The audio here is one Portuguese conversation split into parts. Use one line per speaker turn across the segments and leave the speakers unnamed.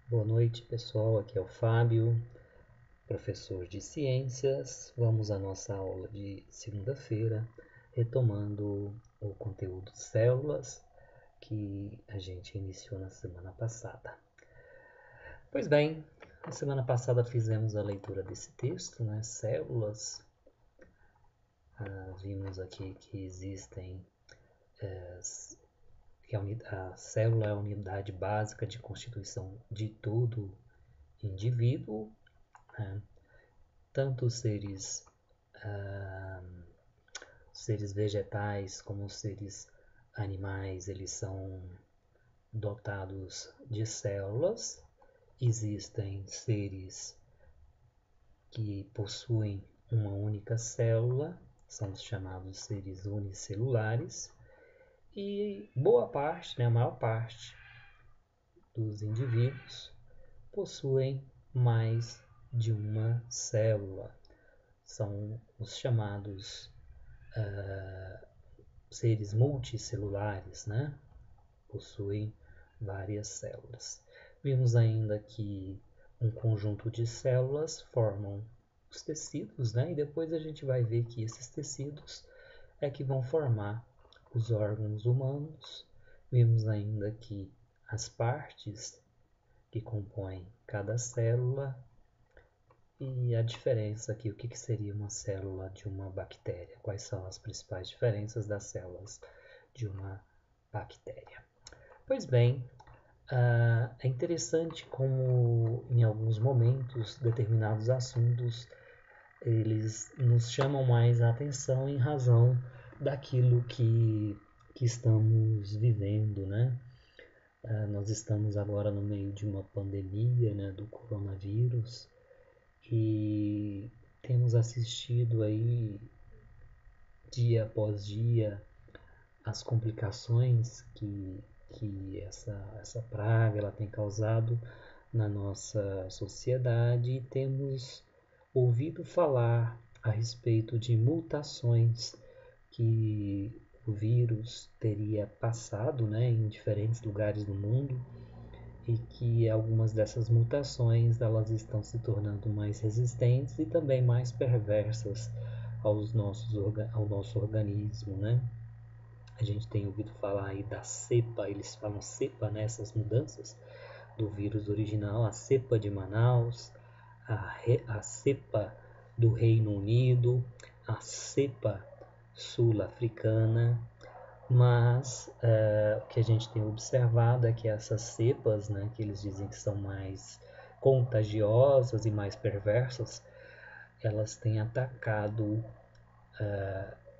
Boa noite, pessoal. Aqui é o Fábio, professor de ciências. Vamos à nossa aula de segunda-feira, retomando o conteúdo de células que a gente iniciou na semana passada. Pois bem, na semana passada fizemos a leitura desse texto, né? Células. Vimos aqui que existem que a célula é a unidade básica de constituição de todo indivíduo, né? Tanto seres vegetais como seres animais, eles são dotados de células. Existem seres que possuem uma única célula, são os chamados seres unicelulares, e boa parte, né, a maior parte dos indivíduos possuem mais de uma célula. São os chamados seres multicelulares, né? Possuem várias células. Vimos ainda que um conjunto de células formam os tecidos, né? E depois a gente vai ver que esses tecidos é que vão formar os órgãos humanos. Vimos ainda que as partes que compõem cada célula e a diferença aqui, o que seria uma célula de uma bactéria? Quais são as principais diferenças das células de uma bactéria? Pois bem, é interessante como em alguns momentos determinados assuntos eles nos chamam mais a atenção em razão daquilo que estamos vivendo, né? Nós estamos agora no meio de uma pandemia, né, do coronavírus, e temos assistido aí dia após dia as complicações que essa praga ela tem causado na nossa sociedade, e temos ouvido falar a respeito de mutações que o vírus teria passado, né, em diferentes lugares do mundo, e que algumas dessas mutações elas estão se tornando mais resistentes e também mais perversas ao nosso organismo, né? A gente tem ouvido falar aí da cepa, eles falam cepa nessas mudanças do vírus original, a cepa de Manaus, a cepa do Reino Unido, a cepa sul-africana, mas o que a gente tem observado é que essas cepas, né, que eles dizem que são mais contagiosas e mais perversas, elas têm atacado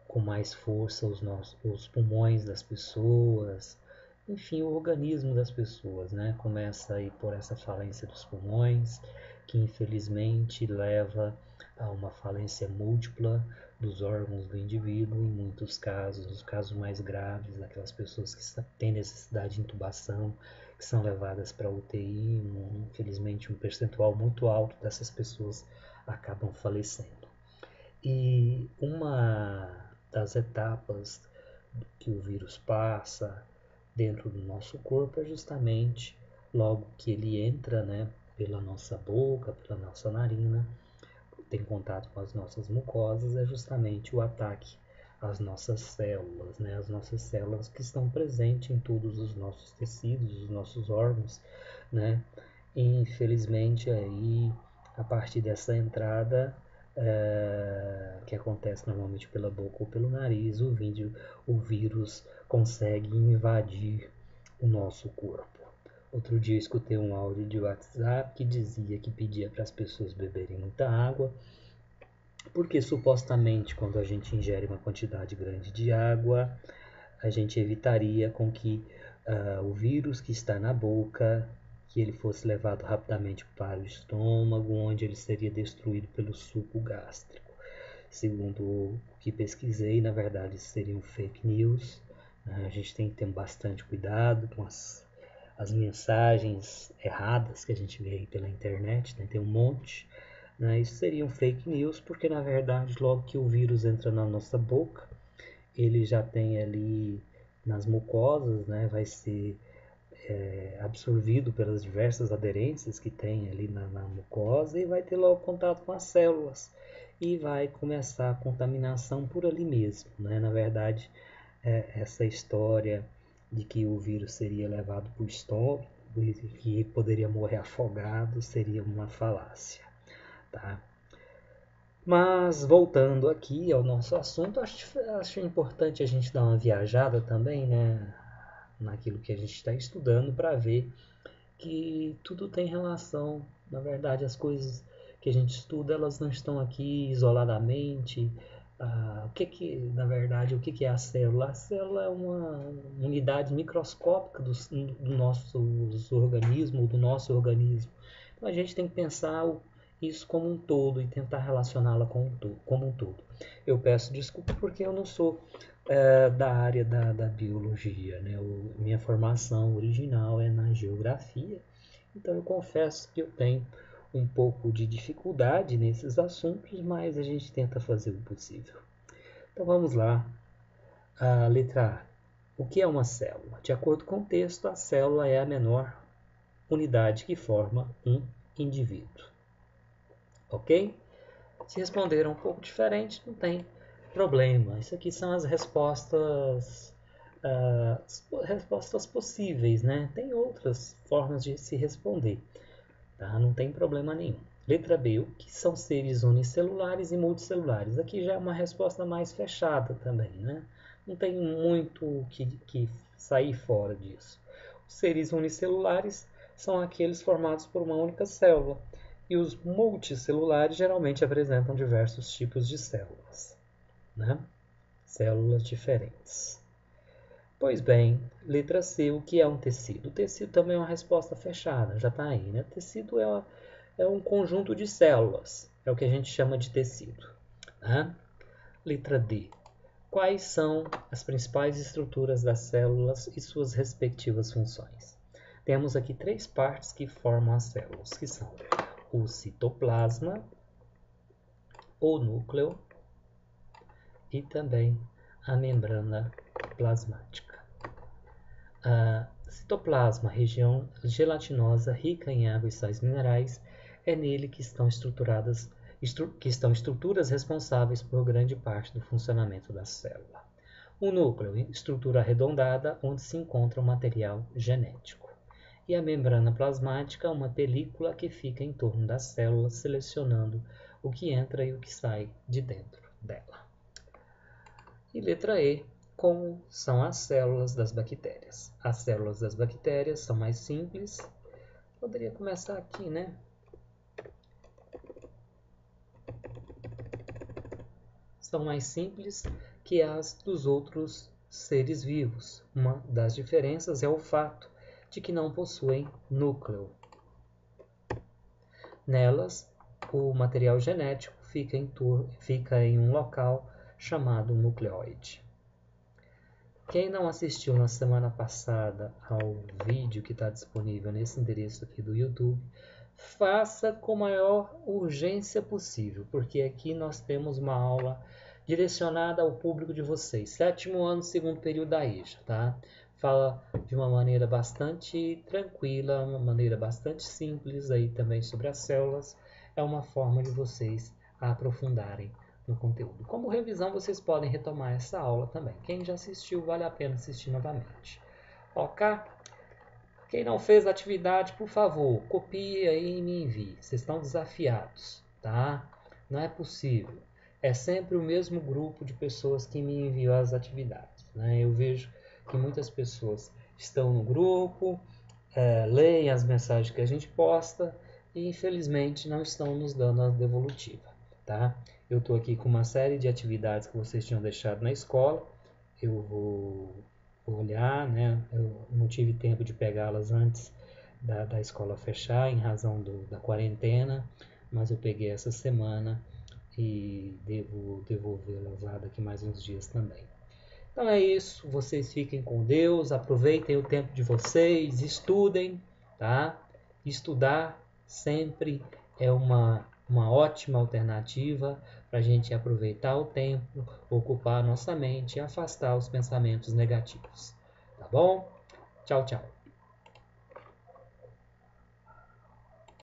com mais força os pulmões das pessoas, enfim, o organismo das pessoas, né? Começa aí por essa falência dos pulmões, que infelizmente leva a uma falência múltipla dos órgãos do indivíduo, em muitos casos, nos casos mais graves, aquelas pessoas que têm necessidade de intubação, que são levadas para a UTI, infelizmente um percentual muito alto dessas pessoas acabam falecendo. E uma das etapas que o vírus passa dentro do nosso corpo é justamente logo que ele entra, né, pela nossa boca, pela nossa narina, tem contato com as nossas mucosas, é justamente o ataque às nossas células, né, as nossas células que estão presentes em todos os nossos tecidos, os nossos órgãos, né, e infelizmente aí a partir dessa entrada que acontece normalmente pela boca ou pelo nariz, o vírus consegue invadir o nosso corpo. Outro dia eu escutei um áudio de WhatsApp que dizia que pedia para as pessoas beberem muita água, porque supostamente quando a gente ingere uma quantidade grande de água, a gente evitaria com que o vírus que está na boca, que ele fosse levado rapidamente para o estômago, onde ele seria destruído pelo suco gástrico. Segundo o que pesquisei, na verdade seriam fake news. A gente tem que ter bastante cuidado com as mensagens erradas que a gente vê aí pela internet, né? Tem um monte. Né? Isso seriam fake news, porque na verdade logo que o vírus entra na nossa boca, ele já tem ali nas mucosas, né? Vai ser absorvido pelas diversas aderências que tem ali na mucosa e vai ter logo contato com as células e vai começar a contaminação por ali mesmo, né? Na verdade, essa história de que o vírus seria levado para o estômago e que poderia morrer afogado seria uma falácia, tá? Mas voltando aqui ao nosso assunto, acho importante a gente dar uma viajada também, né, naquilo que a gente está estudando para ver que tudo tem relação. Na verdade, as coisas que a gente estuda, elas não estão aqui isoladamente. Na verdade, o que é a célula? A célula é uma unidade microscópica do nosso organismo, do nosso organismo. Então, a gente tem que pensar isso como um todo e tentar relacioná-la como um todo. Eu peço desculpa porque eu não sou da área da biologia, né? Minha formação original é na geografia, então eu confesso que eu tenho um pouco de dificuldade nesses assuntos, mas a gente tenta fazer o possível. Então vamos lá. A letra A. O que é uma célula? De acordo com o texto, a célula é a menor unidade que forma um indivíduo. Ok? Se responderam um pouco diferente, não tem problema. Isso aqui são as respostas possíveis, né? Tem outras formas de se responder, tá? Não tem problema nenhum. Letra B, o que são seres unicelulares e multicelulares? Aqui já é uma resposta mais fechada também, né? Não tem muito que sair fora disso. Os seres unicelulares são aqueles formados por uma única célula, e os multicelulares geralmente apresentam diversos tipos de células, né? Células diferentes. Pois bem, letra C, o que é um tecido? O tecido também é uma resposta fechada, já está aí, né? Tecido é um conjunto de células, é o que a gente chama de tecido, né? Letra D, quais são as principais estruturas das células e suas respectivas funções? Temos aqui 3 partes que formam as células, que são o citoplasma, o núcleo e também a membrana plasmática. Citoplasma, região gelatinosa rica em água e sais minerais, é nele que estão estruturas responsáveis por grande parte do funcionamento da célula. O núcleo, estrutura arredondada onde se encontra o material genético. E a membrana plasmática, uma película que fica em torno das células, selecionando o que entra e o que sai de dentro dela. E letra E, como são as células das bactérias? As células das bactérias são mais simples. Poderia começar aqui, né? São mais simples que as dos outros seres vivos. Uma das diferenças é o fato de que não possuem núcleo. Nelas, o material genético fica em um local chamado nucleoide. Quem não assistiu na semana passada ao vídeo que está disponível nesse endereço aqui do YouTube, faça com a maior urgência possível, porque aqui nós temos uma aula direcionada ao público de vocês, 7º ano, 2º período da EJA, tá? Fala de uma maneira bastante tranquila, uma maneira bastante simples aí também sobre as células. É uma forma de vocês aprofundarem no conteúdo. Como revisão, vocês podem retomar essa aula também. Quem já assistiu, vale a pena assistir novamente. Ok? Quem não fez a atividade, por favor, copie aí e me envie. Vocês estão desafiados, tá? Não é possível. É sempre o mesmo grupo de pessoas que me enviam as atividades, né? Eu vejo que muitas pessoas estão no grupo, leem as mensagens que a gente posta e, infelizmente, não estão nos dando a devolutiva, tá? Eu estou aqui com uma série de atividades que vocês tinham deixado na escola. Eu vou olhar, né? Eu não tive tempo de pegá-las antes da escola fechar, em razão da quarentena, mas eu peguei essa semana e devo devolvê-las lá daqui mais uns dias também. Então é isso, vocês fiquem com Deus, aproveitem o tempo de vocês, estudem, tá? Estudar sempre é uma ótima alternativa para a gente aproveitar o tempo, ocupar a nossa mente e afastar os pensamentos negativos. Tá bom? Tchau, tchau.